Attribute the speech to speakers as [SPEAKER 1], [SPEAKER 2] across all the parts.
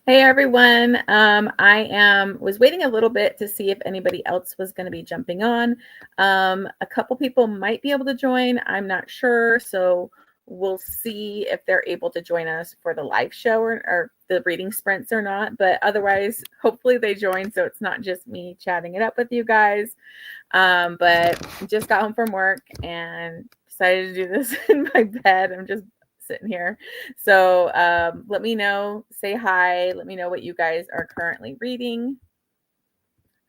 [SPEAKER 1] Hey everyone. Was waiting a little bit to see if anybody else was going to be jumping on. A couple people might be able to join. I'm not sure, so we'll see if they're able to join us for the live show or the reading sprints or not. But otherwise, hopefully they join, so it's not just me chatting it up with you guys. But just got home from work and decided to do this in my bed. I'm just sitting here. So let me know, say hi, let me know what you guys are currently reading.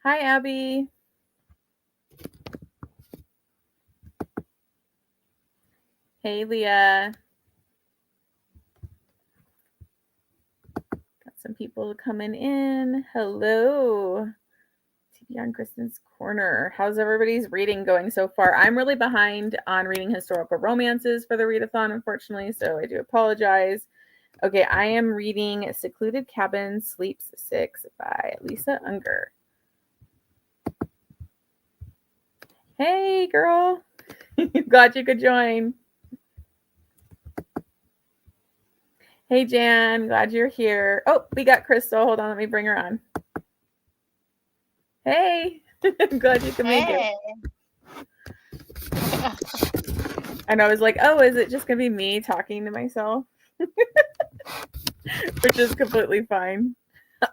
[SPEAKER 1] Hi, Abby. Hey, Leah. Got some people coming in. Hello. TBR on Kristen's Corner. How's everybody's reading going so far? I'm really behind on reading historical romances for the readathon, unfortunately, so I do apologize. Okay, I am reading Secluded Cabin Sleeps 6 by Lisa Unger. Hey, girl. Glad you could join. Hey, Jan. Glad you're here. Oh, we got Crystal. Hold on. Let me bring her on. Hey. Glad you could make it. And I was like, oh, is it just going to be me talking to myself? Which is completely fine.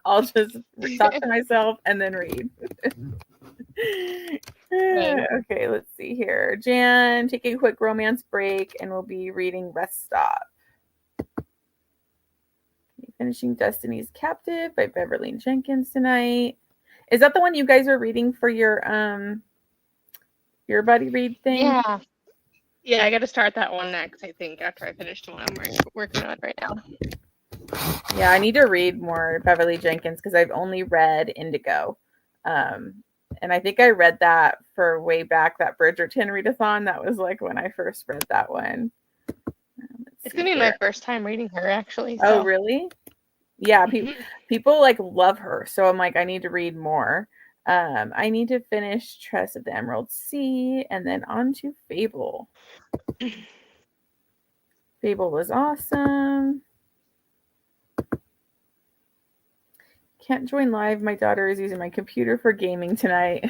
[SPEAKER 1] I'll just talk to myself and then read. Okay, let's see here. Jan, take a quick romance break and we'll be reading Rest Stop. Finishing Destiny's Captive by Beverly Jenkins tonight. Is that the one you guys are reading for your buddy read thing?
[SPEAKER 2] Yeah, I got to start that one next, I think, after I finish the one I'm working on right now.
[SPEAKER 1] Yeah, I need to read more Beverly Jenkins because I've only read Indigo. And I think I read that for way back, that Bridgerton readathon. That was like when I first read that one.
[SPEAKER 2] It's going to be my first time reading her, actually.
[SPEAKER 1] So. Oh, really? Yeah, people like love her. So I'm like, I need to read more. I need to finish Tress of the Emerald Sea and then on to Fable. Fable was awesome. Can't join live. My daughter is using my computer for gaming tonight.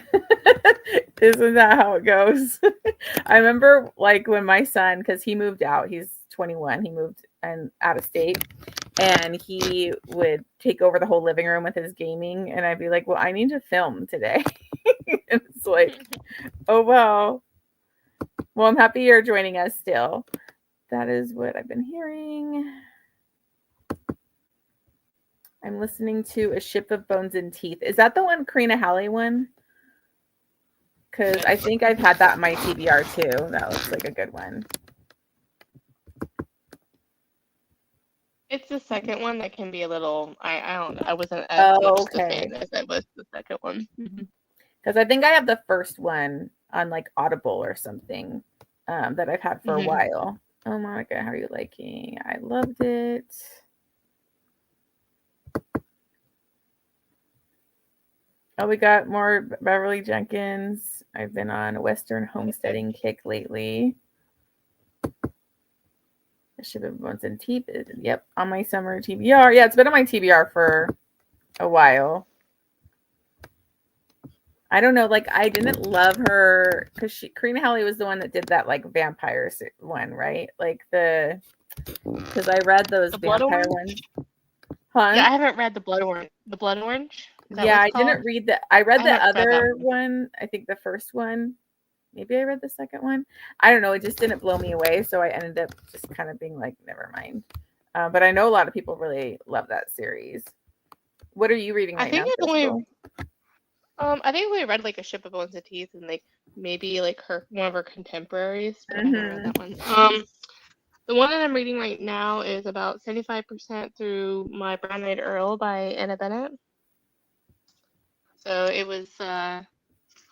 [SPEAKER 1] Isn't that how it goes? I remember like when my son, because he moved out, he's 21, he moved and out of state, and he would take over the whole living room with his gaming, and I'd be like, well, I need to film today. And it's like, oh, well, I'm happy you're joining us still. That is what I've been hearing. I'm listening to A Ship of Bones and Teeth. Is that the one, Karina Halley one? Because I think I've had that in my TBR too. That looks like a good one.
[SPEAKER 2] It's the second one that can be a little. I wasn't as much a fan as I was the second one.
[SPEAKER 1] Because I think I have the first one on like Audible or something that I've had for a while. Oh, Monica, how are you liking? I loved it. Oh, we got more Beverly Jenkins. I've been on a Western homesteading kick lately. A Ship of Bones and Teeth. Yep, on my summer TBR. Yeah, it's been on my TBR for a while. I don't know, like I didn't love her because Karina Halley was the one that did that like vampire one, right? Like because I read those vampire ones.
[SPEAKER 2] Huh? Yeah, I haven't read the Blood Orange.
[SPEAKER 1] Yeah, I didn't read that. I read the other one. I think the first one. Maybe I read the second one. I don't know. It just didn't blow me away, so I ended up just kind of being like, never mind. But I know a lot of people really love that series. What are you reading right now?
[SPEAKER 2] I think we read like A Ship of Bones and Teeth and like maybe like one of her contemporaries. But I haven't read that one. The one that I'm reading right now is about 75% through My Brown-Eyed Earl by Anna Bennett. So it was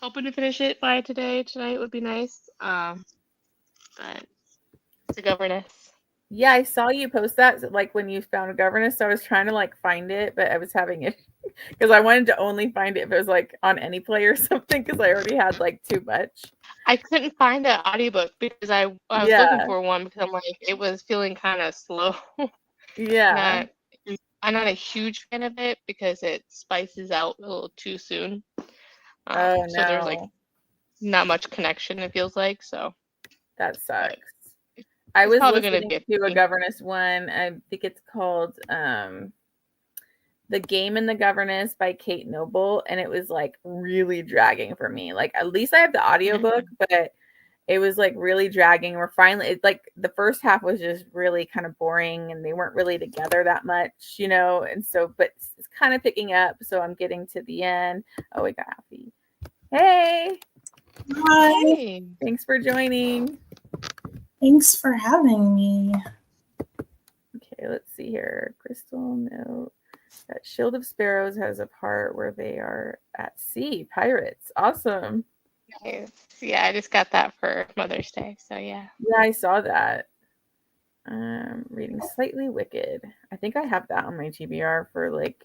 [SPEAKER 2] hoping to finish it by tonight would be nice. But it's a governess.
[SPEAKER 1] Yeah, I saw you post that like when you found a governess. So I was trying to like find it, but I was having it because I wanted to only find it if it was like on any play or something because I already had like too much.
[SPEAKER 2] I couldn't find an audiobook because I was looking for one because I'm like it was feeling kind of slow.
[SPEAKER 1] Yeah.
[SPEAKER 2] I'm not a huge fan of it because it spices out a little too soon.
[SPEAKER 1] Oh
[SPEAKER 2] So there's like
[SPEAKER 1] no,
[SPEAKER 2] not much connection, it feels like. So
[SPEAKER 1] that
[SPEAKER 2] but
[SPEAKER 1] sucks. I
[SPEAKER 2] it's
[SPEAKER 1] was
[SPEAKER 2] probably gonna
[SPEAKER 1] listening
[SPEAKER 2] be
[SPEAKER 1] to a governess one. I think it's called The Game and the Governess by Kate Noble, and it was like really dragging for me. Like at least I have the audiobook, but it was like really dragging. We're finally, it's like the first half was just really kind of boring and they weren't really together that much, you know. And so, but it's kind of picking up. So I'm getting to the end. Oh, we got Happy. Hey.
[SPEAKER 3] Hi.
[SPEAKER 2] Hey.
[SPEAKER 1] Thanks for joining.
[SPEAKER 3] Thanks for having me.
[SPEAKER 1] Okay, let's see here. Crystal note that Shield of Sparrows has a part where they are at sea. Pirates. Awesome.
[SPEAKER 2] Nice. Yeah, I just got that for Mother's Day. So yeah.
[SPEAKER 1] Yeah, I saw that. Reading Slightly Wicked. I think I have that on my TBR for like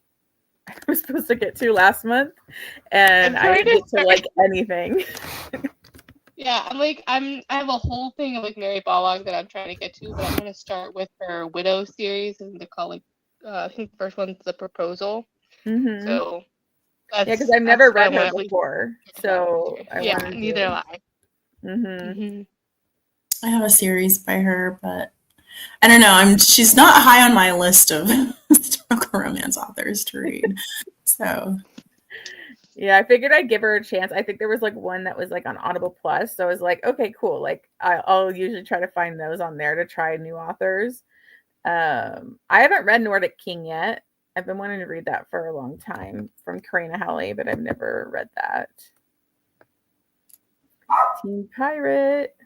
[SPEAKER 1] I was supposed to get to last month, and I didn't get to like anything.
[SPEAKER 2] Yeah, I have a whole thing of like Mary Balog that I'm trying to get to, but I'm gonna start with her Widow series, and they're called like I think the first one's The Proposal.
[SPEAKER 1] Mm-hmm.
[SPEAKER 2] So
[SPEAKER 1] yeah, because I've never read her before, so I
[SPEAKER 2] yeah,
[SPEAKER 1] wanted
[SPEAKER 2] neither
[SPEAKER 1] to.
[SPEAKER 2] have I.
[SPEAKER 1] Mm-hmm.
[SPEAKER 3] I have a series by her, but I don't know. She's not high on my list of historical romance authors to read. So
[SPEAKER 1] yeah, I figured I'd give her a chance. I think there was like one that was like on Audible Plus, so I was like, okay, cool. Like I'll usually try to find those on there to try new authors. I haven't read Nordic King yet. I've been wanting to read that for a long time from Karina Halley, but I've never read that. Teen Pirate.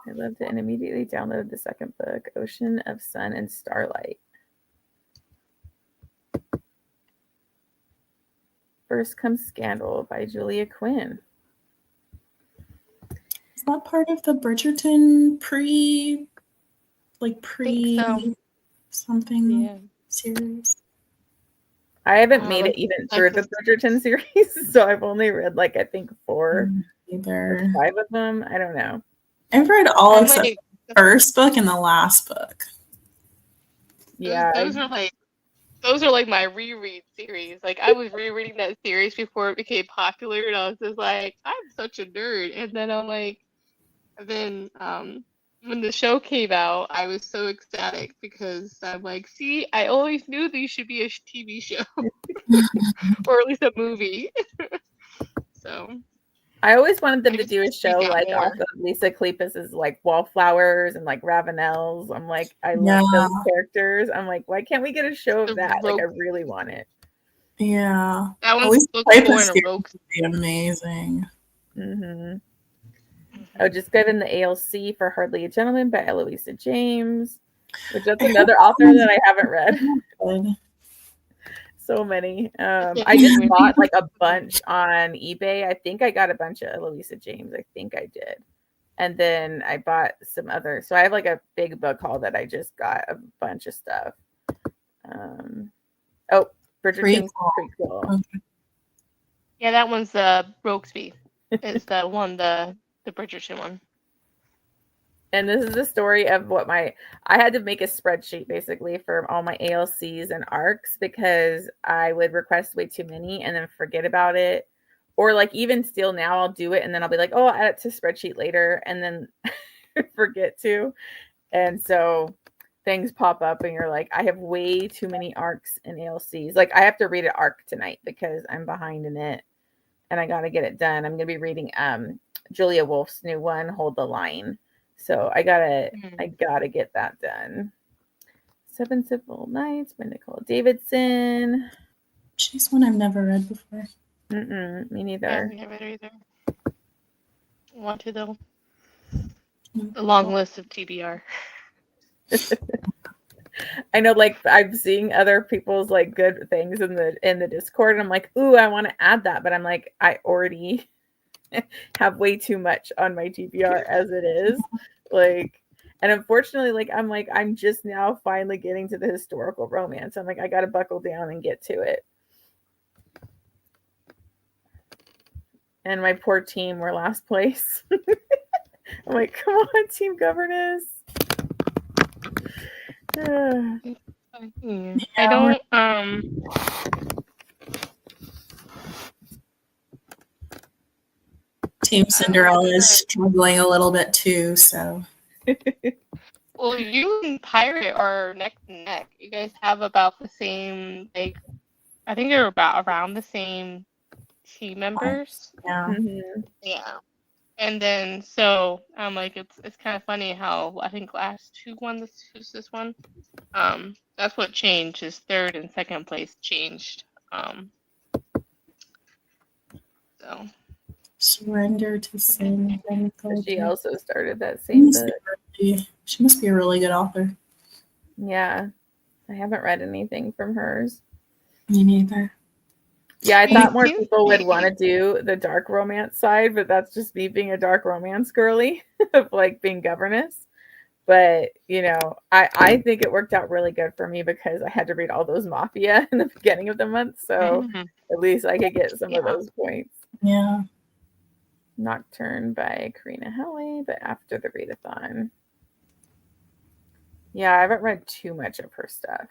[SPEAKER 1] I loved it and immediately downloaded the second book, Ocean of Sun and Starlight. First Comes Scandal by Julia Quinn.
[SPEAKER 3] Is that part of the Bridgerton something series?
[SPEAKER 1] I haven't made it even through the Bridgerton series, so I've only read like I think 4 or 5 of them. I don't know.
[SPEAKER 3] I've read all except the first book and the last book.
[SPEAKER 1] Yeah,
[SPEAKER 2] those are like my reread series. Like I was rereading that series before it became popular, and I was just like, I'm such a nerd. And then I'm like, when the show came out, I was so ecstatic because I'm like, see, I always knew these should be a TV show or at least a movie. So
[SPEAKER 1] I always wanted them to do a show like off of Lisa Kleypas's like Wallflowers and like Ravenels. I'm like, I love those characters. I'm like, why can't we get a show of that? Like, I really want it.
[SPEAKER 3] Yeah,
[SPEAKER 2] that one's Kleypas would
[SPEAKER 3] be amazing.
[SPEAKER 1] Mm-hmm. Oh, just given the ALC for Hardly a Gentleman by Eloisa James, which that's another author that I haven't read. So many. I just bought like a bunch on eBay. I think I got a bunch of Eloisa James. I think I did. And then I bought some other. So I have like a big book haul that I just got a bunch of stuff. Bridgerton's prequel.
[SPEAKER 3] Okay.
[SPEAKER 2] Yeah, that one's the Rokesby. It's the one, the Bridgerton one.
[SPEAKER 1] And this is the story of what I had to make a spreadsheet basically for all my ALCs and ARCs because I would request way too many and then forget about it. Or like even still now I'll do it and then I'll be like, oh, I'll add it to spreadsheet later and then forget to. And so things pop up and you're like, I have way too many ARCs and ALCs. Like I have to read an ARC tonight because I'm behind in it and I got to get it done. I'm going to be reading Julia Wolf's new one, Hold the Line. So I gotta get that done. Seven Simple Nights by Nicole Davidson.
[SPEAKER 3] She's one I've never read before.
[SPEAKER 1] Me neither.
[SPEAKER 2] I've never read either. Want to though? A long list of TBR.
[SPEAKER 1] I know, like I'm seeing other people's like good things in the Discord, and I'm like, ooh, I want to add that, but I'm like, I already have way too much on my TBR as it is. Like, and unfortunately, like I'm just now finally getting to the historical romance. I'm like, I gotta buckle down and get to it. And my poor team were last place. I'm like, come on, team governess.
[SPEAKER 2] I don't.
[SPEAKER 3] Team Cinderella is struggling a little bit too, so.
[SPEAKER 2] Well, you and Pirate are neck and neck. You guys have about the same, like, I think you're about around the same team members.
[SPEAKER 3] Yeah.
[SPEAKER 2] Yeah. And then so like it's kind of funny how I think last two won this one. That's what changed is third and second place changed. So
[SPEAKER 3] Surrender to sin.
[SPEAKER 1] She also started that same book.
[SPEAKER 3] She must be a really good author.
[SPEAKER 1] Yeah. I haven't read anything from hers.
[SPEAKER 3] Me neither.
[SPEAKER 1] Yeah, I thought more people would want to do the dark romance side, but that's just me being a dark romance girly of like being governess. But, you know, I think it worked out really good for me because I had to read all those Mafia in the beginning of the month. So at least I could get some of those points.
[SPEAKER 3] Yeah.
[SPEAKER 1] Nocturne by Karina Halley, but after the readathon. Yeah, I haven't read too much of her stuff.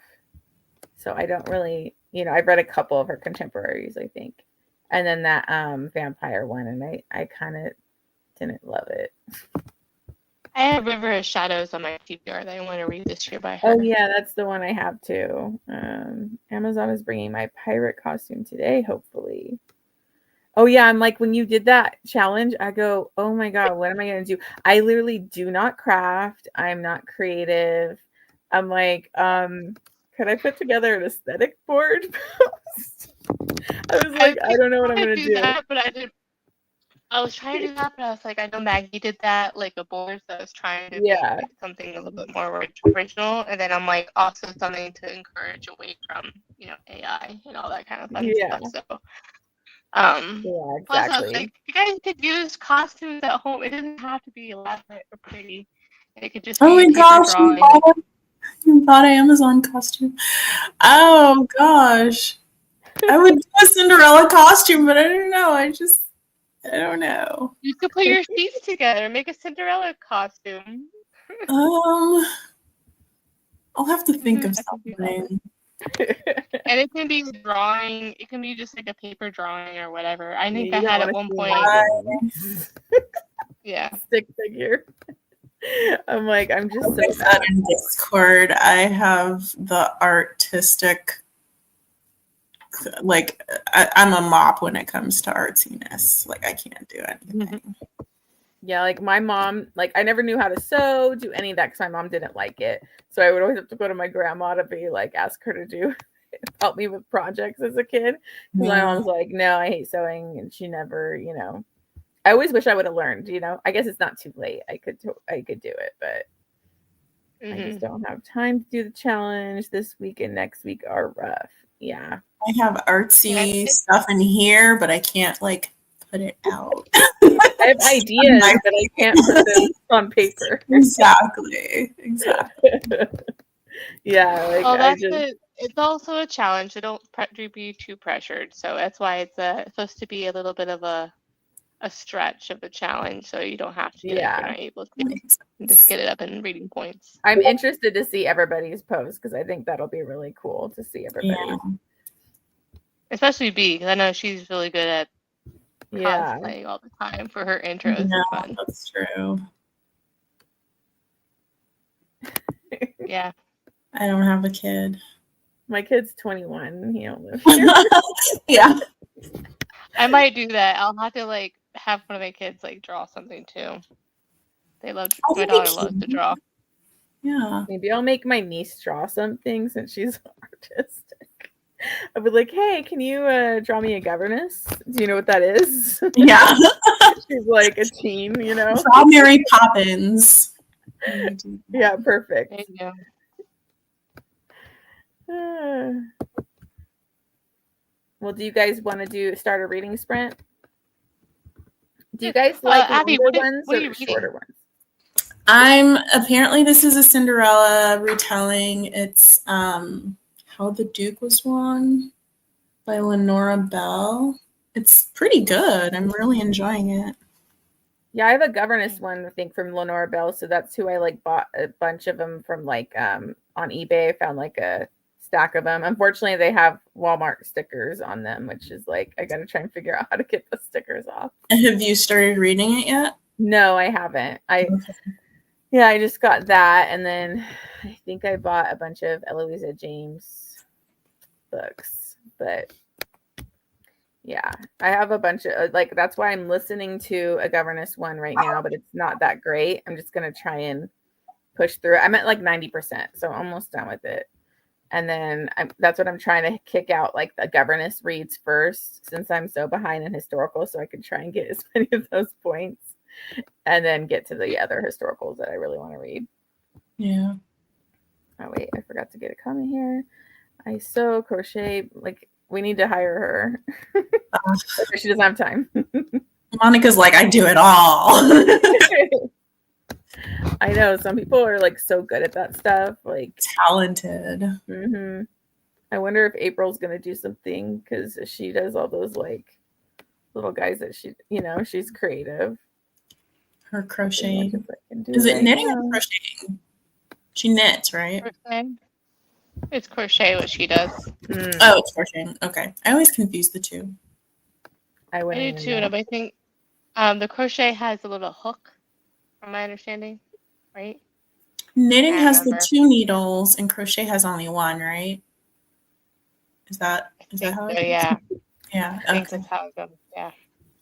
[SPEAKER 1] So I don't really, you know, I've read a couple of her contemporaries, I think. And then that vampire one, and I kind of didn't love it.
[SPEAKER 2] I have River of Shadows on my TBR that I want to read this year by her.
[SPEAKER 1] Oh yeah, that's the one I have too. Amazon is bringing my pirate costume today, hopefully. Oh yeah, I'm like, when you did that challenge, I go, oh my God, what am I going to do? I literally do not craft. I'm not creative. I'm like, could I put together an aesthetic board post? I was like, I don't know what I'm going to do.
[SPEAKER 2] That, but I was trying to do that, but I was like, I know Maggie did that, like a board, so I was trying to make like, something a little bit more original, and then I'm like, also something to encourage away from, you know, AI and all that kind of fun stuff. So,
[SPEAKER 1] yeah, exactly.
[SPEAKER 2] Plus I was like, you guys could use costumes at home. It doesn't have to be elaborate or pretty. It could just be
[SPEAKER 3] my gosh, you bought an Amazon costume. Oh gosh. I would do a Cinderella costume, but I don't know. I don't know.
[SPEAKER 2] You could put your sheets together, make a Cinderella costume.
[SPEAKER 3] I'll have to think of something.
[SPEAKER 2] And it can be drawing. It can be just like a paper drawing or whatever. I think I had at one point. Yeah.
[SPEAKER 1] Stick figure. I'm like, I'm just so
[SPEAKER 3] sad. In Discord, I have the artistic. Like I'm a mop when it comes to artsiness. Like I can't do anything.
[SPEAKER 1] Yeah, like my mom, like I never knew how to sew, do any of that because my mom didn't like it. So I would always have to go to my grandma to be like, ask her to help me with projects as a kid. Because my mom's like, no, I hate sewing, and she never, you know. I always wish I would have learned. You know, I guess it's not too late. I could do it, but I just don't have time to do the challenge. This week and next week are rough. Yeah.
[SPEAKER 3] I have artsy stuff in here, but I can't like put it out.
[SPEAKER 1] I have ideas, but I can't put them on paper.
[SPEAKER 3] Exactly.
[SPEAKER 1] Yeah. Like,
[SPEAKER 2] well, it's also a challenge. So don't be too pressured. So that's why it's supposed to be a little bit of a stretch of a challenge, so you don't have to if you're not able to just get it up in reading points.
[SPEAKER 1] I'm interested to see everybody's post because I think that'll be really cool to see everybody.
[SPEAKER 2] Especially B, because I know she's really good at cosplaying all the time for her intros.
[SPEAKER 3] No,
[SPEAKER 2] fun.
[SPEAKER 3] That's true.
[SPEAKER 2] Yeah.
[SPEAKER 3] I don't have a kid.
[SPEAKER 1] My kid's 21. He don't live here.
[SPEAKER 3] Yeah.
[SPEAKER 2] I might do that. I'll have to like have one of my kids like draw something too. They love. My daughter loves to draw.
[SPEAKER 3] Yeah.
[SPEAKER 1] Maybe I'll make my niece draw something since she's artistic. I'll be like, hey, can you draw me a governess? Do you know what that is?
[SPEAKER 3] Yeah.
[SPEAKER 1] She's like a teen, you know.
[SPEAKER 3] Draw Mary Poppins.
[SPEAKER 1] Yeah, perfect.
[SPEAKER 2] There you
[SPEAKER 1] go. Well, do you guys want to start a reading sprint? Do you guys like
[SPEAKER 2] Abby,
[SPEAKER 1] longer ones
[SPEAKER 2] what
[SPEAKER 1] or shorter ones?
[SPEAKER 3] Apparently this is a Cinderella retelling. It's How the Duke Was Won by Lenora Bell. It's pretty good. I'm really enjoying it.
[SPEAKER 1] Yeah, I have a governess one, I think, from Lenora Bell. So that's who I like bought a bunch of them from, like on eBay. I found like a stack of them. Unfortunately, they have Walmart stickers on them, which is like I got to try and figure out how to get the stickers off.
[SPEAKER 3] Have you started reading it yet?
[SPEAKER 1] No, I haven't. Yeah, I just got that, and then I think I bought a bunch of Eloisa James books, but yeah, I have a bunch of like that's why I'm listening to A Governess One right now, but it's not that great. I'm just gonna try and push through it. I'm at like 90%, so I'm almost done with it. And then that's what I'm trying to kick out, like the governess reads first, since I'm so behind in historical, so I can try and get as many of those points, and then get to the other historicals that I really want to read.
[SPEAKER 3] Yeah.
[SPEAKER 1] Oh wait, I forgot to get a comment here. I sew, crochet, like we need to hire her. She doesn't have time.
[SPEAKER 3] Monica's like, I do it all.
[SPEAKER 1] I know some people are like so good at that stuff, like
[SPEAKER 3] talented.
[SPEAKER 1] Mm-hmm. I wonder if April's gonna do something because she does all those like little guys that she's creative.
[SPEAKER 3] Her crocheting.
[SPEAKER 1] Is
[SPEAKER 3] it knitting or crocheting? She knits, right?
[SPEAKER 2] Crochet. It's crochet what she does.
[SPEAKER 3] Oh, it's crocheting. Okay. I always confuse the two.
[SPEAKER 2] I do too, but I think the crochet has a little hook, from my understanding, right?
[SPEAKER 3] Knitting has the 2 needles and crochet has only 1, right? Is that how it is?
[SPEAKER 2] Yeah.
[SPEAKER 3] Yeah.
[SPEAKER 2] I think that's how it goes. Yeah.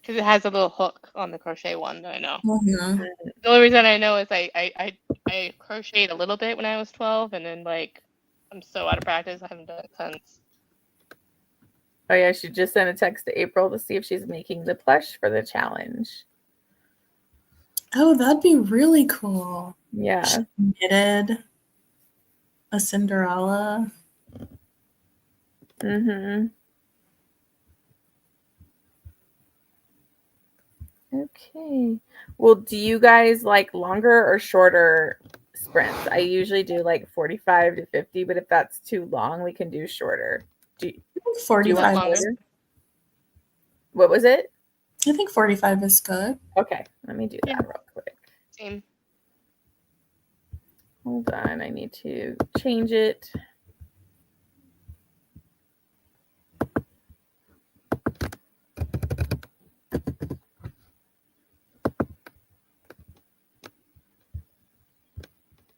[SPEAKER 2] Because it has a little hook on the crochet one that I know.
[SPEAKER 3] Mm-hmm.
[SPEAKER 2] The only reason I know is I crocheted a little bit when I was 12, and then like I'm so out of practice, I haven't done it since.
[SPEAKER 1] Oh yeah, she just sent a text to April to see if she's making the plush for the challenge.
[SPEAKER 3] Oh, that'd be really cool.
[SPEAKER 1] Yeah.
[SPEAKER 3] She knitted a Cinderella.
[SPEAKER 1] Mm-hmm. Okay. Well, do you guys like longer or shorter sprints? I usually do like 45 to 50, but if that's too long, we can do shorter.
[SPEAKER 3] 45
[SPEAKER 1] What was it?
[SPEAKER 3] I think 45 is good.
[SPEAKER 1] Okay, let me do that real quick.
[SPEAKER 2] Same.
[SPEAKER 1] Hold on, I need to change it.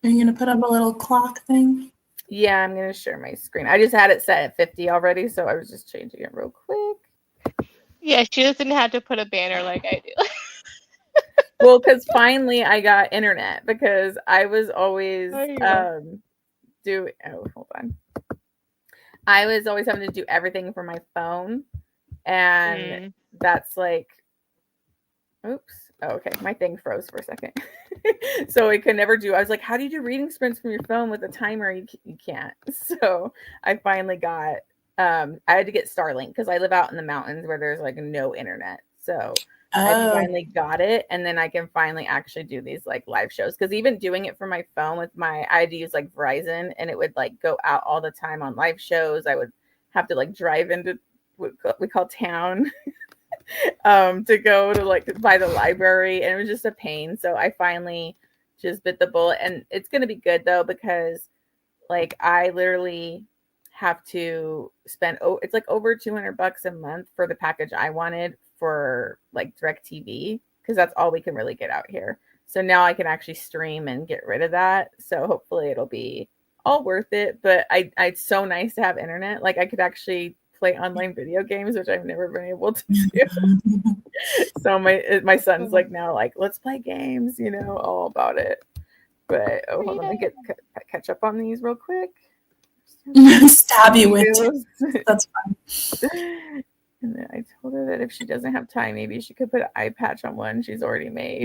[SPEAKER 3] Are you going to put up a little clock thing?
[SPEAKER 1] Yeah, I'm going to share my screen. I just had it set at 50 already, so I was just changing it real quick.
[SPEAKER 2] Yeah, she doesn't have to put a banner like I do.
[SPEAKER 1] Well, because finally I got internet, because I was always hold on. I was always having to do everything from my phone, and that's like, oops. Oh, okay, my thing froze for a second. So I could never do. I was like, how do you do reading sprints from your phone with a timer? You can't. So I finally got. I had to get Starlink because I live out in the mountains where there's like no internet. So I finally got it, and then I can finally actually do these like live shows. Because even doing it from my phone with I had to use like Verizon, and it would like go out all the time on live shows. I would have to like drive into what we call town. To go to like by the library, and it was just a pain. So I finally just bit the bullet, and it's going to be good though, because like I literally have to spend it's like over $200 a month for the package I wanted for like DirecTV, because that's all we can really get out here. So now I can actually stream and get rid of that. So hopefully it'll be all worth it. But it's so nice to have internet. Like I could actually play online video games, which I've never been able to do. So my son's like now like, let's play games, all about it. But hold on, let me catch up on these real quick.
[SPEAKER 3] Stab you with that's fine.
[SPEAKER 1] And then I told her that if she doesn't have time, maybe she could put an eye patch on one she's already made.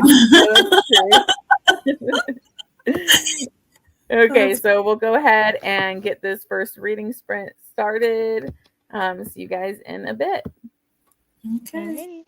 [SPEAKER 1] Okay, so we'll go ahead and get this first reading sprint started. See you guys in a bit.
[SPEAKER 3] Okay.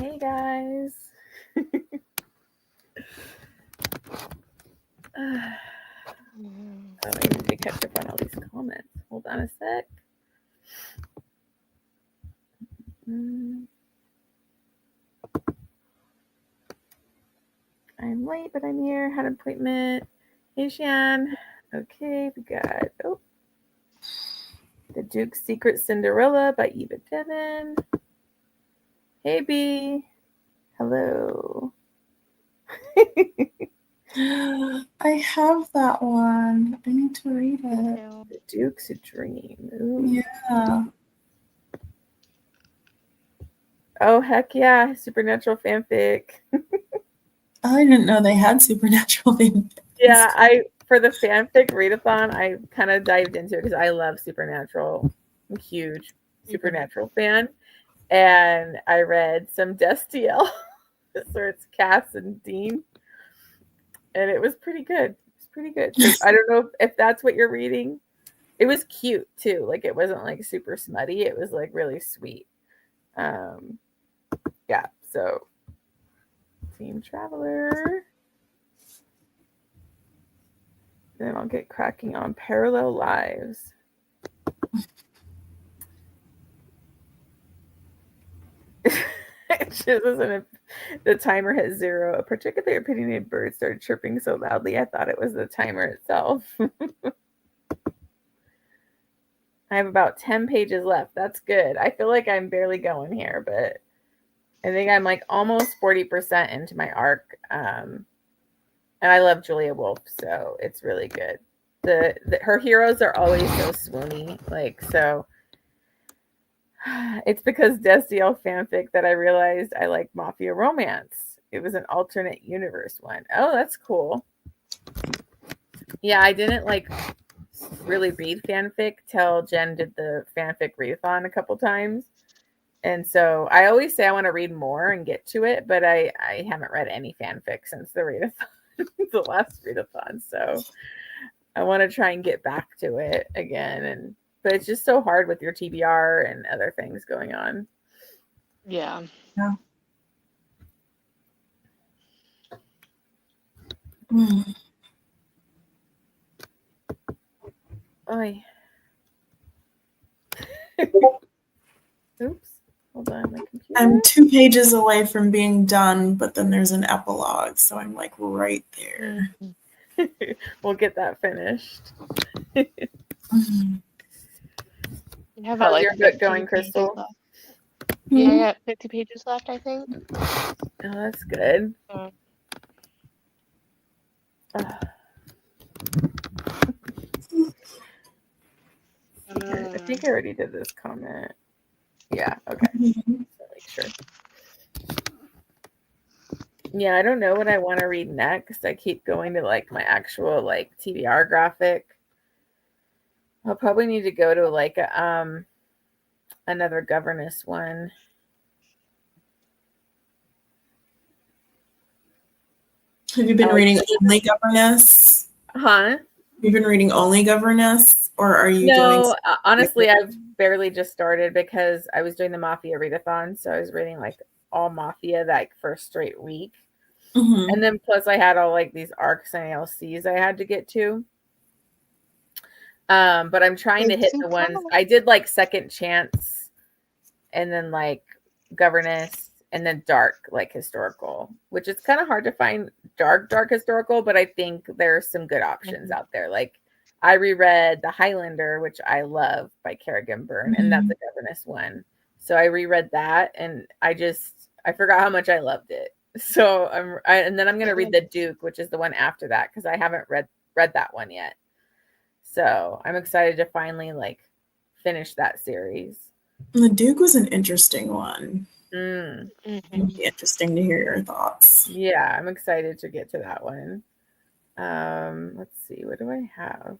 [SPEAKER 1] Hey guys. I need to catch up on all these comments. Hold on a sec. I'm late, but I'm here. Had an appointment. Hey, Shan. Okay, we got The Duke's Secret Cinderella by Eva Devon. Hey, B. Hello.
[SPEAKER 3] I have that one. I need to read it.
[SPEAKER 1] The Duke's Dream. Ooh.
[SPEAKER 3] Yeah.
[SPEAKER 1] Oh, heck yeah. Supernatural fanfic.
[SPEAKER 3] I didn't know they had supernatural fanfics.
[SPEAKER 1] Yeah, for the fanfic readathon, I kind of dived into it because I love Supernatural. I'm a huge Supernatural fan. And I read some Destiel. So it's Cass and Dean. And it was pretty good. It's pretty good. So I don't know if that's what you're reading. It was cute too. Like it wasn't like super smutty. It was like really sweet. Yeah, so Team Traveler. Then I'll get cracking on Parallel Lives. The timer hit 0. A particularly opinionated bird started chirping so loudly I thought it was the timer itself. I have about 10 pages left. That's good. I feel like I'm barely going here, but I think I'm like almost 40% into my arc. And I love Julia Wolf, so it's really good. Her heroes are always so swoony, like so. It's because Destiel fanfic that I realized I like Mafia Romance. It was an alternate universe one. Oh, that's cool. Yeah, I didn't like really read fanfic till Jen did the fanfic readathon a couple times. And so I always say I want to read more and get to it, but I haven't read any fanfic since the readathon, the last readathon. So I want to try and get back to it again. But it's just so hard with your TBR and other things going on.
[SPEAKER 2] Yeah.
[SPEAKER 3] Yeah. Mm.
[SPEAKER 1] Oy. Oops. Hold on, my computer.
[SPEAKER 3] I'm 2 pages away from being done, but then there's an epilogue, so I'm like right there.
[SPEAKER 1] We'll get that finished.
[SPEAKER 2] You have
[SPEAKER 1] How's your book going, Crystal?
[SPEAKER 2] Yeah, I got 50 pages left, I think.
[SPEAKER 1] Oh, that's good. I think I already did this comment. Yeah, okay. So make sure. Yeah, I don't know what I want to read next. I keep going to like my actual like TBR graphic. I'll probably need to go to like a, another governess one.
[SPEAKER 3] Have you been reading only governess?
[SPEAKER 1] Huh?
[SPEAKER 3] You've been reading only governess, or are you doing?
[SPEAKER 1] Honestly, I've barely just started because I was doing the Mafia readathon, so I was reading like all Mafia like for a straight week.
[SPEAKER 3] Mm-hmm.
[SPEAKER 1] And then plus I had all like these arcs and ALCs I had to get to. But I'm trying to hit the ones I did like Second Chance and then like Governess and then dark like historical, which is kind of hard to find dark historical, but I think there's some good options out there. Like I reread The Highlander, which I love by Kerrigan Byrne, and that's a governess one. So I reread that and I forgot how much I loved it. So and then I'm going to read The Duke, which is the one after that because I haven't read that one yet. So I'm excited to finally like finish that series.
[SPEAKER 3] The Duke was an interesting one.
[SPEAKER 1] It'd
[SPEAKER 3] be interesting to hear your thoughts.
[SPEAKER 1] Yeah, I'm excited to get to that one. Let's see, what do I have?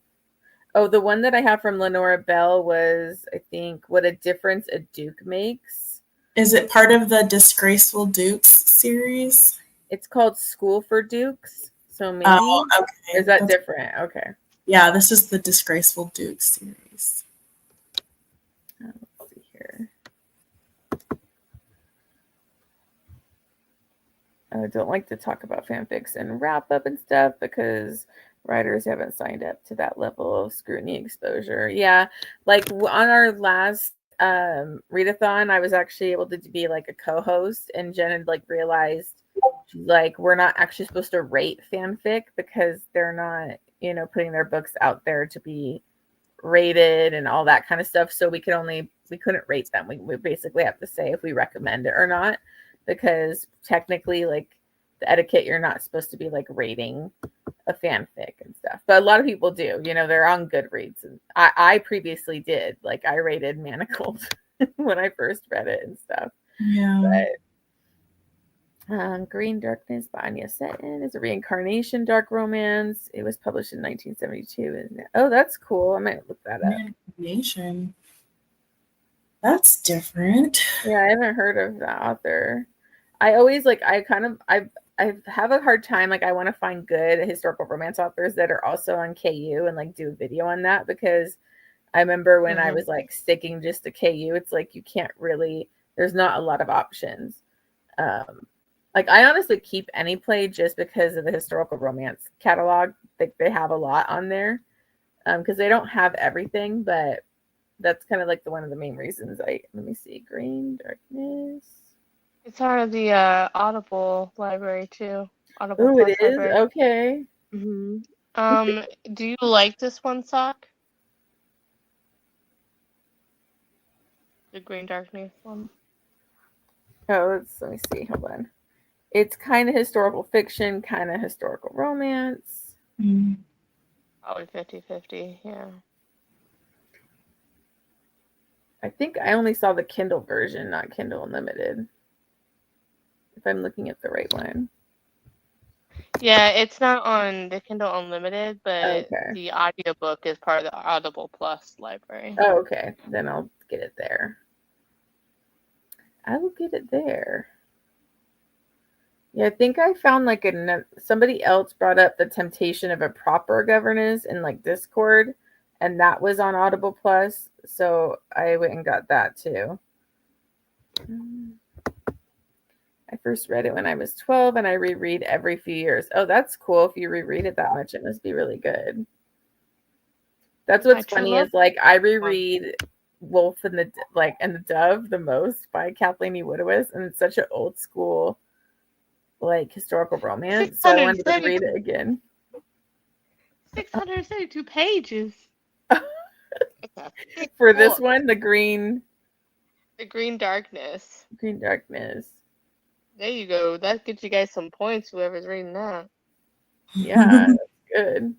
[SPEAKER 1] Oh, the one that I have from Lenora Bell was, I think, What a Difference a Duke Makes.
[SPEAKER 3] Is it part of the Disgraceful Dukes series?
[SPEAKER 1] It's called School for Dukes. So maybe
[SPEAKER 3] okay.
[SPEAKER 1] Is that different? Okay.
[SPEAKER 3] Yeah, this is the Disgraceful Dukes series.
[SPEAKER 1] Let's see here. I don't like to talk about fanfics and wrap up and stuff because writers haven't signed up to that level of scrutiny exposure. Yeah, like on our last readathon, I was actually able to be like a co-host, and Jen had like realized like we're not actually supposed to rate fanfic because they're not, putting their books out there to be rated and all that kind of stuff. So we couldn't rate them. We basically have to say if we recommend it or not, because technically, like the etiquette, you're not supposed to be like rating a fanfic and stuff. But a lot of people do. They're on Goodreads, and I previously did. Like I rated Manacled when I first read it and stuff.
[SPEAKER 3] Yeah.
[SPEAKER 1] But Green Darkness by Anya Seton is a reincarnation dark romance. It was published in 1972. Oh, that's cool. I might look that up.
[SPEAKER 3] Reincarnation. That's different.
[SPEAKER 1] Yeah, I haven't heard of that author. I always I have a hard time. Like I want to find good historical romance authors that are also on KU and like do a video on that, because I remember when I was like sticking just to KU, it's like you can't really, there's not a lot of options. Like I honestly keep Any Play just because of the historical romance catalog. They have a lot on there because they don't have everything, but that's kind of like one of the main reasons. Let me see, Green Darkness.
[SPEAKER 2] It's part of the Audible library too. Audible
[SPEAKER 1] Oh,
[SPEAKER 2] Plus
[SPEAKER 1] it is?
[SPEAKER 2] library.
[SPEAKER 1] Okay.
[SPEAKER 2] Do you like this one, Sock? The Green Darkness one.
[SPEAKER 1] Oh, let me see. Hold on. It's kind of historical fiction, kind of historical romance.
[SPEAKER 2] Probably 50-50, yeah.
[SPEAKER 1] I think I only saw the Kindle version, not Kindle Unlimited. If I'm looking at the right one.
[SPEAKER 2] Yeah, it's not on the Kindle Unlimited, but the audiobook is part of the Audible Plus library.
[SPEAKER 1] Oh, okay. Then I'll get it there. I will get it there. Yeah, I think I found like somebody else brought up The Temptation of a Proper Governess in like Discord, and that was on Audible Plus, so I went and got that too. I first read it when I was 12, and I reread every few years. Oh, that's cool. If you reread it that much, it must be really good. That's what's funny is like I reread Wolf and the Dove the most by Kathleen E. Woodiwiss, and it's such an old school like historical romance, so I wanted to read it again.
[SPEAKER 2] 672 pages.
[SPEAKER 1] For this one, the Green
[SPEAKER 2] Darkness.
[SPEAKER 1] Green Darkness.
[SPEAKER 2] There you go. That gets you guys some points, whoever's reading that.
[SPEAKER 1] Yeah, that's good.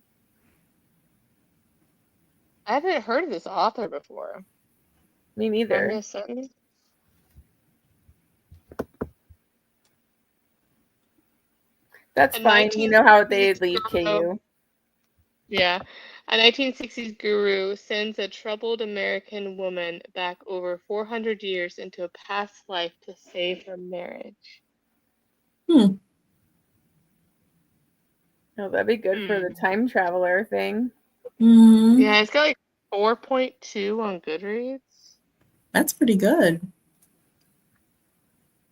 [SPEAKER 2] I haven't heard of this author before.
[SPEAKER 1] Me neither. That's fine. You know how they leave KU.
[SPEAKER 2] Yeah. A 1960s guru sends a troubled American woman back over 400 years into a past life to save her marriage.
[SPEAKER 1] Oh, that'd be good for the time traveler thing.
[SPEAKER 2] Yeah, it's got like 4.2 on Goodreads.
[SPEAKER 3] That's pretty good.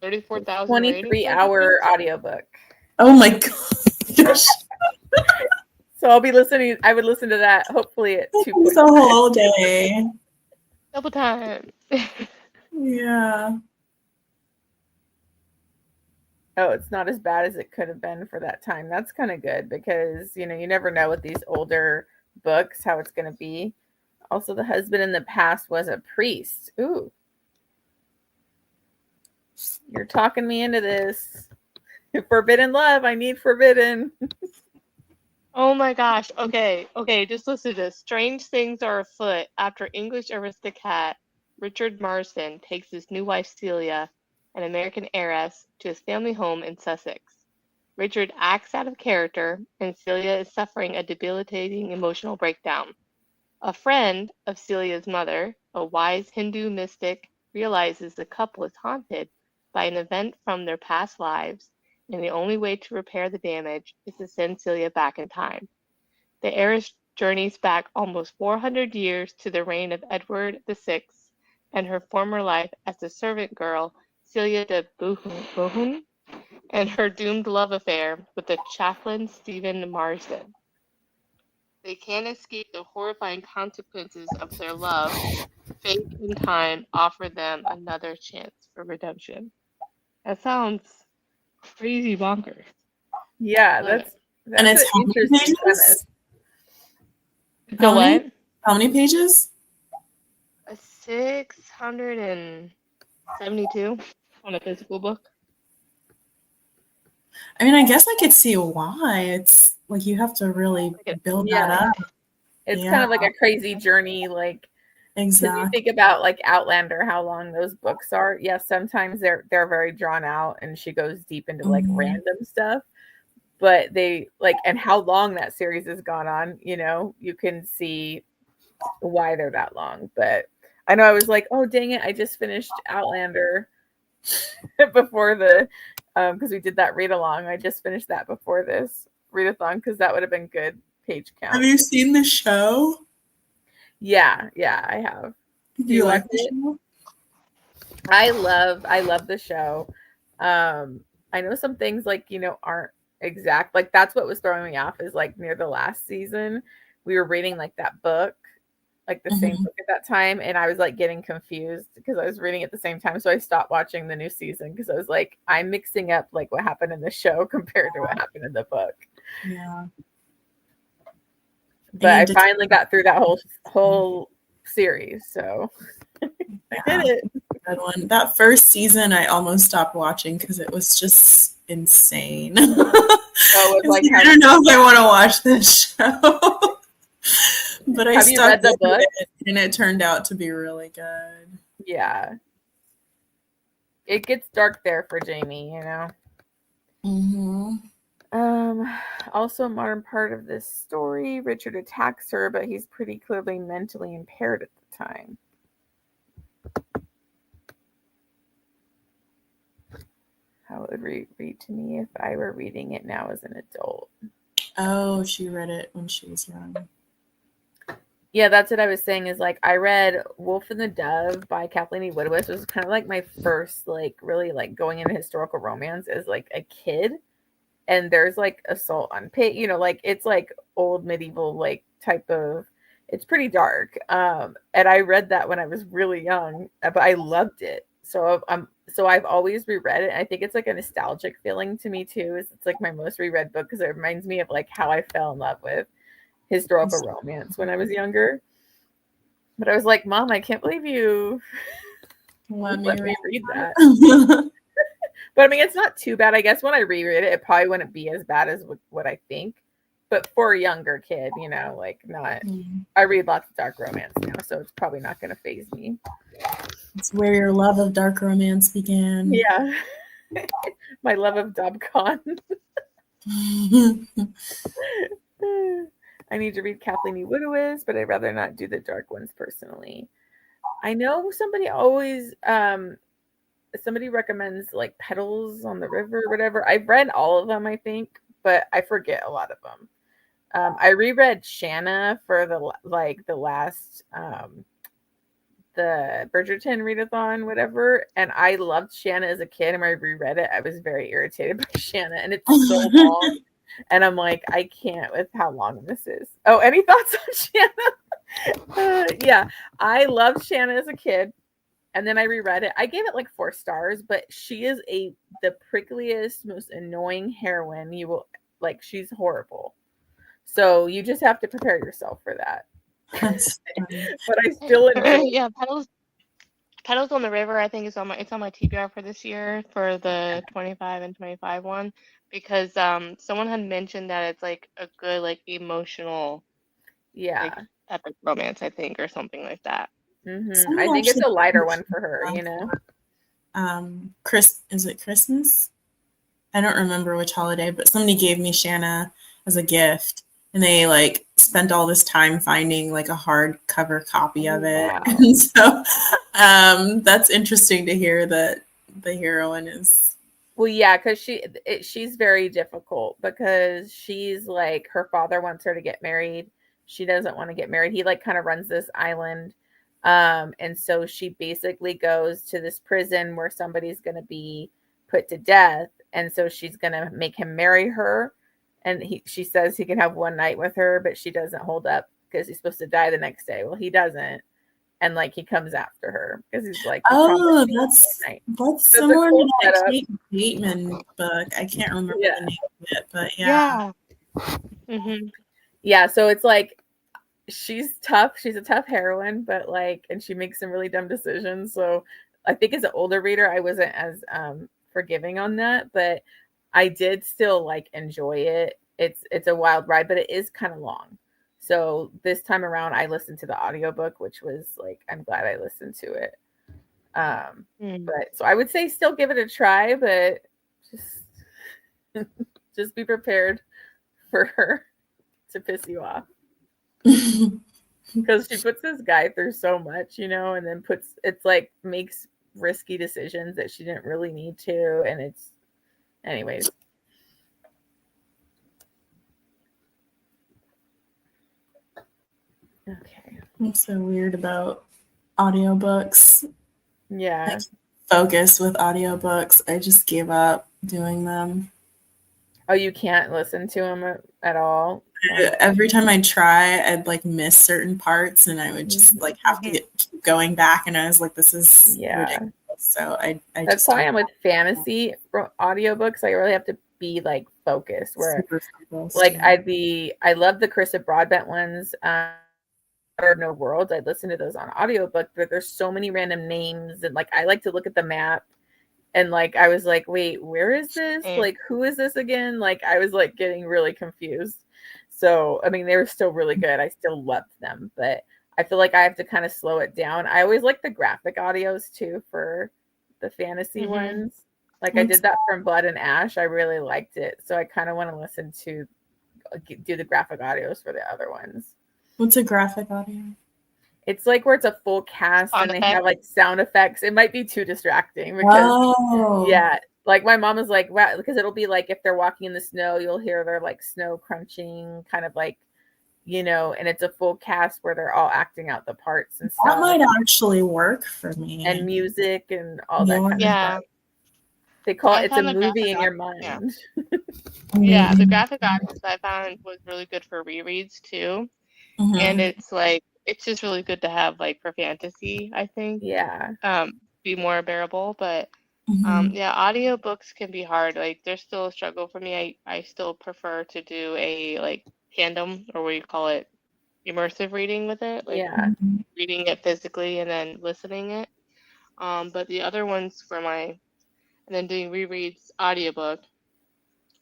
[SPEAKER 2] 34,000
[SPEAKER 1] 23-hour audiobook.
[SPEAKER 3] Oh my gosh.
[SPEAKER 1] So I would listen to that hopefully at 2
[SPEAKER 3] points. The whole day.
[SPEAKER 2] Double time.
[SPEAKER 3] Yeah.
[SPEAKER 1] Oh, it's not as bad as it could have been for that time. That's kind of good because, you never know with these older books how it's going to be. Also, the husband in the past was a priest. Ooh. You're talking me into this. Forbidden love. I need forbidden.
[SPEAKER 2] Oh my gosh. Okay, just listen to this. Strange things are afoot after English aristocrat Richard Marsden takes his new wife Celia, an American heiress, to his family home in Sussex. Richard acts out of character, and Celia is suffering a debilitating emotional breakdown. A friend of Celia's mother, a wise Hindu mystic, realizes the couple is haunted by an event from their past lives, and the only way to repair the damage is to send Celia back in time. The heiress journeys back almost 400 years to the reign of Edward VI and her former life as a servant girl, Celia de Bohun, and her doomed love affair with the chaplain Stephen Marsden. They can't escape the horrifying consequences of their love. Fate and time offer them another chance for redemption. That sounds crazy bonkers.
[SPEAKER 1] Yeah,
[SPEAKER 2] Love it.
[SPEAKER 1] that's
[SPEAKER 3] And it's
[SPEAKER 1] an
[SPEAKER 3] how many
[SPEAKER 1] interesting
[SPEAKER 3] pages?
[SPEAKER 1] premise.
[SPEAKER 2] The what?
[SPEAKER 3] How many pages?
[SPEAKER 2] 672 on a physical book.
[SPEAKER 3] I mean, I guess I could see why. It's like you have to really build that
[SPEAKER 1] Yeah.
[SPEAKER 3] up.
[SPEAKER 1] It's
[SPEAKER 3] Yeah.
[SPEAKER 1] kind of like a crazy journey, like because you
[SPEAKER 3] Exactly.
[SPEAKER 1] think about like Outlander, how long those books are. Yes, sometimes they're very drawn out, and she goes deep into like random stuff. But they like, and how long that series has gone on, you know, you can see why they're that long. But I know I was like, oh dang it, I just finished Outlander before the because we did that read along. I just finished that before this readathon because that would have been good page count.
[SPEAKER 3] Have you seen the show?
[SPEAKER 1] Yeah, I have.
[SPEAKER 3] Do you like the show?
[SPEAKER 1] I love the show. I know some things like, you know, aren't exact. Like that's what was throwing me off is like near the last season, we were reading like that book, like the same book at that time, and I was like getting confused because I was reading at the same time. So I stopped watching the new season because I was like, I'm mixing up like what happened in the show compared to what happened in the book.
[SPEAKER 3] Yeah.
[SPEAKER 1] But I finally got through that whole series, so I did it.
[SPEAKER 3] Good one. That first season, I almost stopped watching because it was just insane. Oh,
[SPEAKER 1] like,
[SPEAKER 3] I don't know if I want to watch this show. But I
[SPEAKER 1] you read the book?
[SPEAKER 3] And it turned out to be really good.
[SPEAKER 1] Yeah. It gets dark there for Jamie, you know. Also, a modern part of this story, Richard attacks her, but he's pretty clearly mentally impaired at the time. How it would read to me if I were reading it now as an adult.
[SPEAKER 3] Oh, she read it when she was young.
[SPEAKER 1] Yeah, that's what I was saying is like I read Wolf and the Dove by Kathleen E. Woodward. It was kind of like my first like really like going into historical romance as like a kid. And there's like assault on pit, you know, like it's like old medieval like type of, it's pretty dark. And I read that when I was really young, but I loved it. So I've always reread it. And I think it's like a nostalgic feeling to me too. It's like my most reread book because it reminds me of like how I fell in love with historical romance when I was younger. But I was like, Mom, I can't believe you let me read that. But I mean, it's not too bad. I guess when I reread it, it probably wouldn't be as bad as what I think. But for a younger kid, you know, like not. I read lots of dark romance now, so it's probably not going to faze me.
[SPEAKER 3] It's where your love of dark romance began.
[SPEAKER 1] Yeah, my love of Dobcon. I need to read Kathleen E. Woodward, but I'd rather not do the dark ones personally. I know somebody always. Somebody recommends like Petals on the River or whatever. I've read all of them, I think, but I forget a lot of them. I reread Shanna for the last the Bridgerton readathon, whatever, and I loved Shanna as a kid. And when I reread it, I was very irritated by Shanna, and it's so long. And I'm like, I can't with how long this is. Oh, any thoughts on Shanna? Yeah, I loved Shanna as a kid. And then I reread it. I gave it like 4 stars, but she is the prickliest, most annoying heroine you will like. She's horrible. So you just have to prepare yourself for that. But I still enjoy it.
[SPEAKER 2] Yeah, Petals on the River, I think it's on my TBR for this year for the 25 and 25 one because someone had mentioned that it's like a good like emotional like epic romance, I think, or something like that.
[SPEAKER 1] I think it's a lighter one for her, you know.
[SPEAKER 3] Is it Christmas? I don't remember which holiday, but somebody gave me Shanna as a gift, and they like spent all this time finding like a hardcover copy of it. Wow. And so that's interesting to hear that the heroine is.
[SPEAKER 1] Well, yeah, because she's very difficult because she's like her father wants her to get married. She doesn't want to get married. He like kind of runs this island. And so she basically goes to this prison where somebody's going to be put to death. and so she's gonna make him marry her, and she says he can have one night with her, but she doesn't hold up because he's supposed to die the next day. Well, he doesn't, and like he comes after her because he's like,
[SPEAKER 3] Oh,
[SPEAKER 1] "You promised me one night."
[SPEAKER 3] that's
[SPEAKER 1] So it's a
[SPEAKER 3] similar
[SPEAKER 1] cool
[SPEAKER 3] to that
[SPEAKER 1] setup.
[SPEAKER 3] Kate Bateman book. I can't remember
[SPEAKER 1] Yeah.
[SPEAKER 3] the name of it, but yeah.
[SPEAKER 1] Yeah, so it's like she's tough. She's a tough heroine, but like, and she makes some really dumb decisions. So I think as an older reader, I wasn't as forgiving on that, but I did still like enjoy it. It's a wild ride, but it is kind of long. So this time around, I listened to the audiobook, which was like, I'm glad I listened to it. But so I would say still give it a try, but just be prepared for her to piss you off. Because she puts this guy through so much, you know, and then it's like makes risky decisions that she didn't really need to, and it's anyways. Okay.
[SPEAKER 3] I'm so weird about audiobooks.
[SPEAKER 1] Yeah.
[SPEAKER 3] Focus with audiobooks. I just gave up doing them.
[SPEAKER 1] Oh, you can't listen to them at all?
[SPEAKER 3] Every time I try, I'd like miss certain parts, and I would just like have to keep going back, and I was like, this is ridiculous. So I
[SPEAKER 1] that's why I'm with fantasy audiobooks. I really have to be like focused, where like I love the Carissa Broadbent ones, or No Worlds. I'd listen to those on audiobook, but there's so many random names, and like I like to look at the map, and like I was like, wait, where is this? Like, who is this again? Like I was like getting really confused. So I mean, they were still really good. I still loved them, but I feel like I have to kind of slow it down. I always like the graphic audios too for the fantasy ones. Like I did that from Blood and Ash. I really liked it. So I kind of want to listen to do the graphic audios for the other ones.
[SPEAKER 3] What's a graphic audio?
[SPEAKER 1] It's like where it's a full cast and they have like sound effects. It might be too distracting because yeah, like my mom was like, wow, because it'll be like if they're walking in the snow, you'll hear their like snow crunching, kind of like, you know, and it's a full cast where they're all acting out the parts and stuff.
[SPEAKER 3] That might actually work for me.
[SPEAKER 1] And music and all that kind of stuff. They call it, it's a movie in your mind.
[SPEAKER 2] Yeah, the graphic audios I found was really good for rereads too. And it's like, it's just really good to have like for fantasy, I think.
[SPEAKER 1] Yeah.
[SPEAKER 2] Be more bearable, but yeah, audiobooks can be hard. Like there's still a struggle for me. I still prefer to do a like tandem, or what you call it, immersive reading with it, like reading it physically and then listening it. But the other ones and then doing rereads audiobook.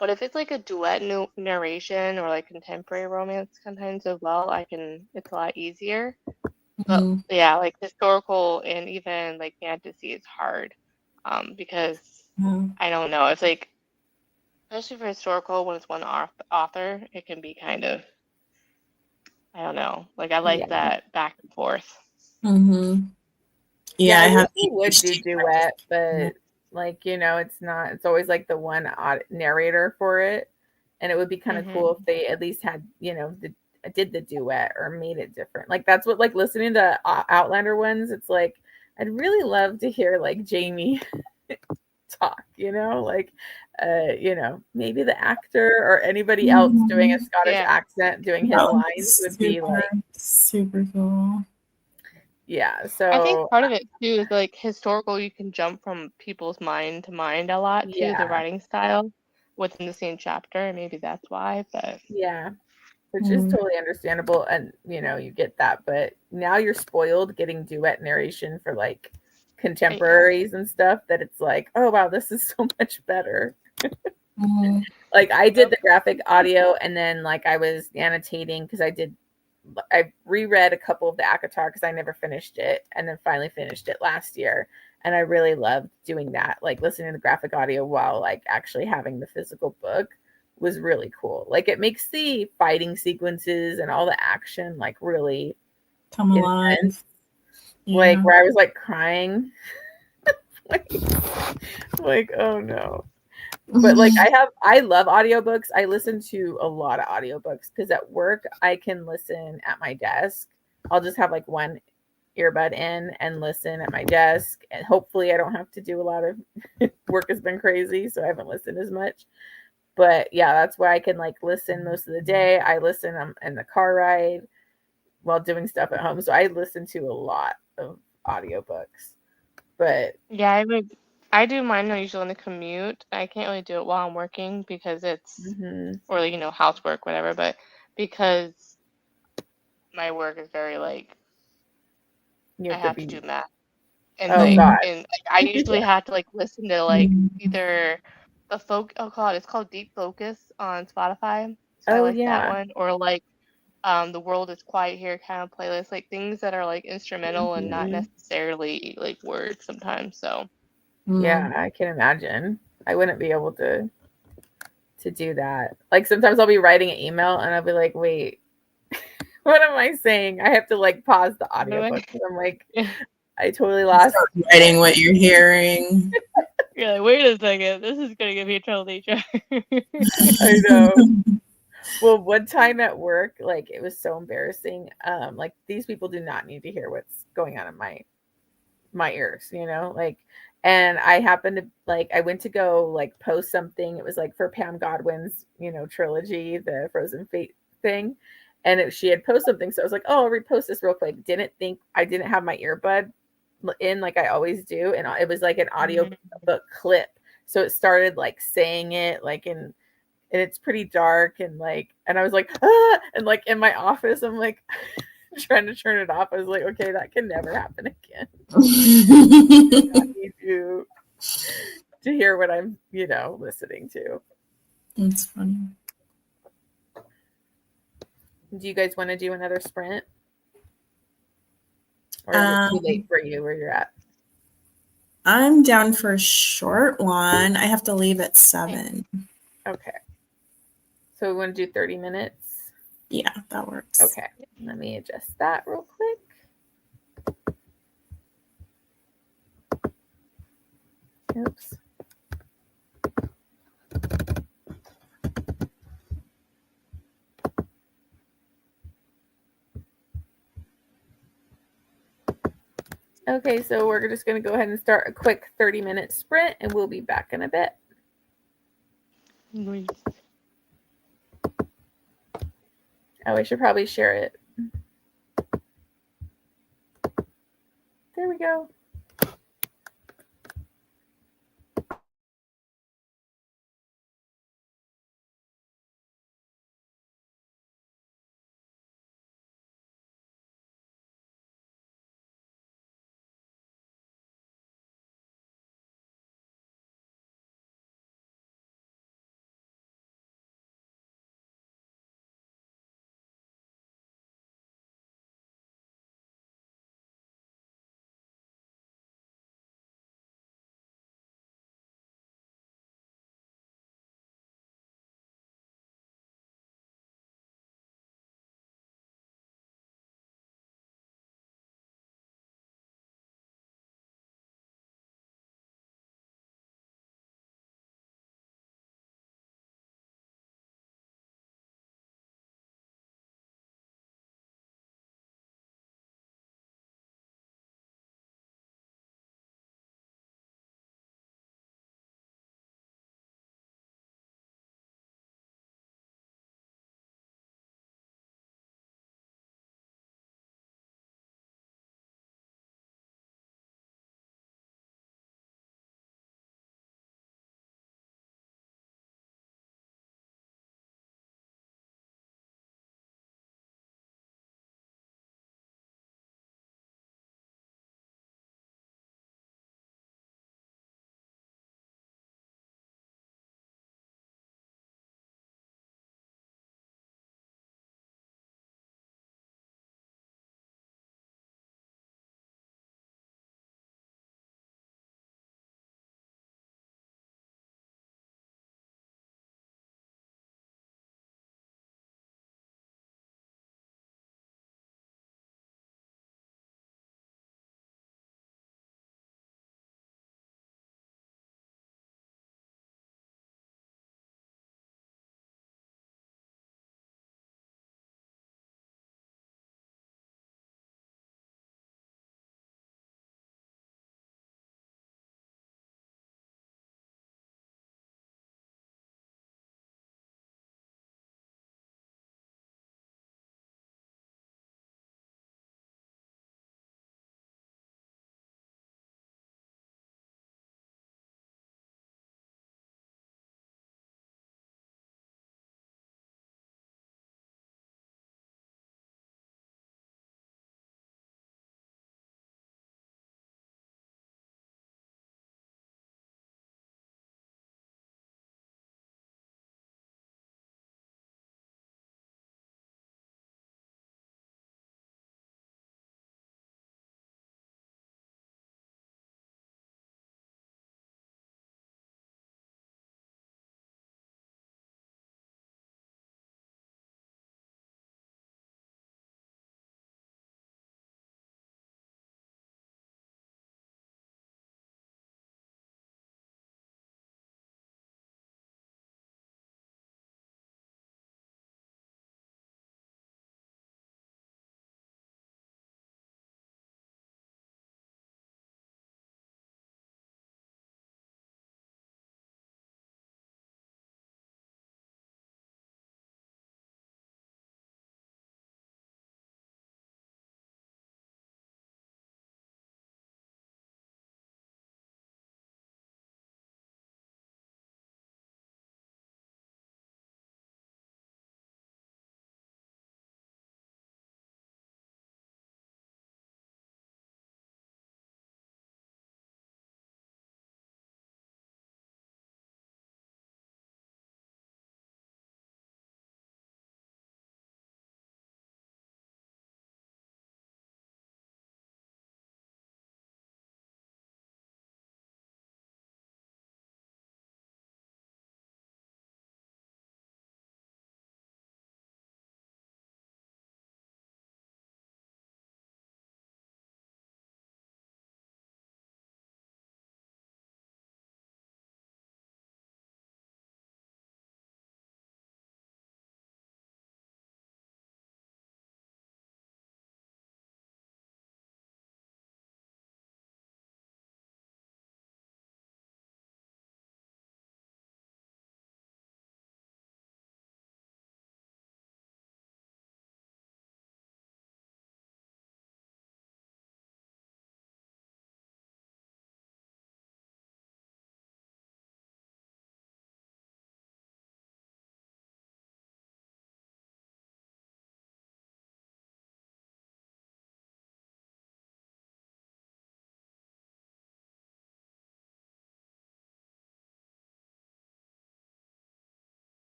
[SPEAKER 2] But if it's like a duet narration or like contemporary romance sometimes as well, it's a lot easier. But yeah, like historical and even like fantasy is hard because I don't know. It's like, especially for historical, when it's one author, it can be kind of, I don't know. Like I like that back and forth.
[SPEAKER 3] Yeah, I have
[SPEAKER 1] would do duet, but like, you know, it's always like the one narrator for it. And it would be kind of cool if they at least had, you know, did the duet or made it different. Like that's what, like listening to Outlander ones, it's like I'd really love to hear like Jamie talk, you know, like you know, maybe the actor or anybody else doing a Scottish accent doing his lines would be like
[SPEAKER 3] super cool.
[SPEAKER 1] Yeah, so
[SPEAKER 2] I think part of it too is like historical, you can jump from people's mind to mind a lot to the writing style within the same chapter, and maybe that's why, but
[SPEAKER 1] yeah, which is totally understandable, and you know, you get that, but now you're spoiled getting duet narration for like contemporaries and stuff, that it's like, oh wow, this is so much better. Like I did the graphic audio, and then like I was annotating because I reread a couple of the ACOTAR because I never finished it, and then finally finished it last year. And I really loved doing that, like listening to the graphic audio while like actually having the physical book was really cool. Like it makes the fighting sequences and all the action like really
[SPEAKER 3] come alive.
[SPEAKER 1] Like where I was like crying. like, oh no. But like I love audiobooks. I listen to a lot of audiobooks because at work I can listen at my desk. I'll just have like one earbud in and listen at my desk. And hopefully I don't have to do a lot of work has been crazy, so I haven't listened as much. But yeah, that's why I can like listen most of the day. I listen in the car ride while doing stuff at home. So I listen to a lot of audiobooks. But
[SPEAKER 2] Yeah, I do mine usually on the commute. I can't really do it while I'm working because it's or housework, whatever, but because my work is very like
[SPEAKER 1] you
[SPEAKER 2] I
[SPEAKER 1] have to
[SPEAKER 2] have to
[SPEAKER 1] be
[SPEAKER 2] do math. And
[SPEAKER 1] oh
[SPEAKER 2] like
[SPEAKER 1] gosh.
[SPEAKER 2] and I usually have to like listen to like either it's called Deep Focus on Spotify. So I
[SPEAKER 1] Oh
[SPEAKER 2] like that
[SPEAKER 1] yeah.
[SPEAKER 2] one. Or like The World is Quiet Here kind of playlist, like things that are like instrumental and not necessarily like words sometimes. So
[SPEAKER 1] Yeah, I can imagine. I wouldn't be able to do that. Like sometimes I'll be writing an email and I'll be like, wait, what am I saying? I have to like pause the audiobook because I'm like, I totally lost.
[SPEAKER 3] Start writing what you're hearing.
[SPEAKER 2] You're like, wait a second, this is gonna give me trouble, teacher.
[SPEAKER 1] I know. Well, one time at work, like it was so embarrassing. Like these people do not need to hear what's going on in my ears, like, and I happened to like I went to go like post something. It was like for Pam Godwin's, trilogy, the Frozen Fate thing. And she had posted something. So I was like, oh, I'll repost this real quick. Didn't think I didn't have my earbud in like I always do. And it was like an audio book clip. So it started like saying it like and it's pretty dark and I was like, ah, and like in my office, I'm like trying to turn it off. I was like, okay, that can never happen again. I need you to hear what I'm, listening to.
[SPEAKER 3] That's funny.
[SPEAKER 1] Do you guys want to do another sprint? Or is it too late for you where you're at?
[SPEAKER 3] I'm down for a short one. I have to leave at 7.
[SPEAKER 1] Okay. So we want to do 30 minutes?
[SPEAKER 3] Yeah, that works.
[SPEAKER 1] Okay. Let me adjust that real quick. Oops. Okay, so we're just going to go ahead and start a quick 30-minute sprint, and we'll be back in a bit.
[SPEAKER 2] Nice.
[SPEAKER 1] Oh, I should probably share it. There we go.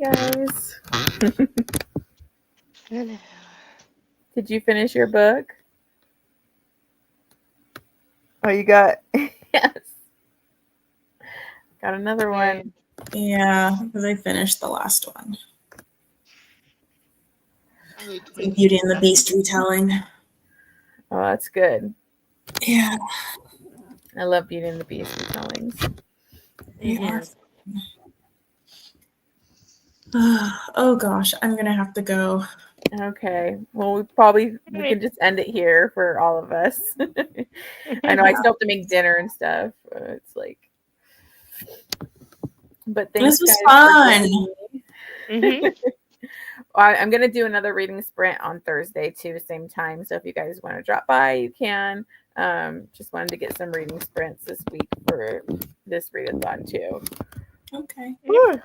[SPEAKER 1] guys.
[SPEAKER 2] Hello.
[SPEAKER 1] Did you finish your book? Oh, you got yes. Got another one.
[SPEAKER 3] Yeah, because I finished the last one.
[SPEAKER 2] The
[SPEAKER 3] Beauty and the Beast retelling.
[SPEAKER 1] Oh, that's good.
[SPEAKER 3] Yeah.
[SPEAKER 1] I love Beauty and the Beast retellings.
[SPEAKER 3] They are. Oh gosh, I'm gonna have to go.
[SPEAKER 1] Okay. Well, we can just end it here for all of us. I know I still have to make dinner and stuff. It's like, but thanks,
[SPEAKER 3] This was
[SPEAKER 1] guys.
[SPEAKER 3] fun.
[SPEAKER 1] I'm gonna do another reading sprint on Thursday too, same time. So if you guys want to drop by, you can. Just wanted to get some reading sprints this week for this readathon too.
[SPEAKER 3] Okay.
[SPEAKER 2] And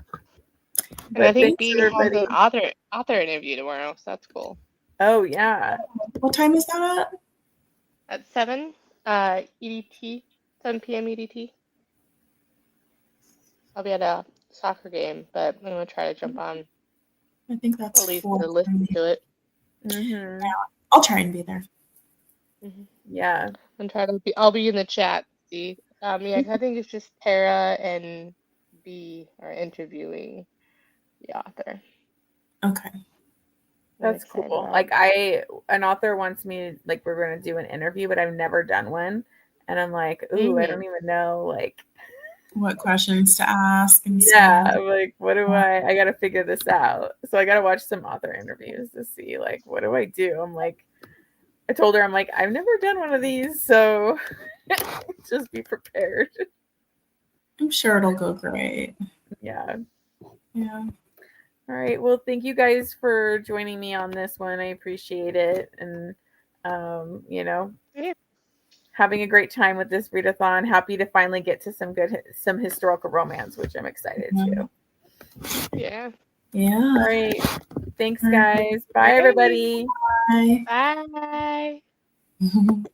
[SPEAKER 1] But
[SPEAKER 2] I think
[SPEAKER 1] thanks,
[SPEAKER 2] B has
[SPEAKER 1] everybody.
[SPEAKER 2] an author interview tomorrow, so that's cool.
[SPEAKER 1] Oh yeah.
[SPEAKER 3] What time is that
[SPEAKER 2] At 7 EDT, 7 p.m. EDT. I'll be at a soccer game, but I'm gonna try to jump on
[SPEAKER 3] I think that's
[SPEAKER 2] at least
[SPEAKER 3] 4.
[SPEAKER 2] to listen to it.
[SPEAKER 1] Mm-hmm.
[SPEAKER 3] Yeah, I'll try and be there.
[SPEAKER 1] Yeah.
[SPEAKER 2] I'll be in the chat. See, yeah, I think it's just Tara and B are interviewing the author.
[SPEAKER 3] Okay.
[SPEAKER 1] That's cool. Like an author wants me, like we're going to do an interview, but I've never done one. And I'm like, ooh, I don't even know, like
[SPEAKER 3] what questions to ask and
[SPEAKER 1] yeah,
[SPEAKER 3] stuff.
[SPEAKER 1] I'm like, what do I got to figure this out. So I got to watch some author interviews to see like, what do I do? I'm like, I told her, I'm like, I've never done one of these. So just be prepared.
[SPEAKER 3] I'm sure it'll go great.
[SPEAKER 1] Yeah.
[SPEAKER 3] Yeah.
[SPEAKER 1] All right. Well, thank you guys for joining me on this one. I appreciate it. And, having a great time with this readathon. Happy to finally get to some historical romance, which I'm excited to.
[SPEAKER 3] Yeah.
[SPEAKER 1] All right. Thanks, guys. Bye, everybody.
[SPEAKER 3] Bye.
[SPEAKER 2] Bye.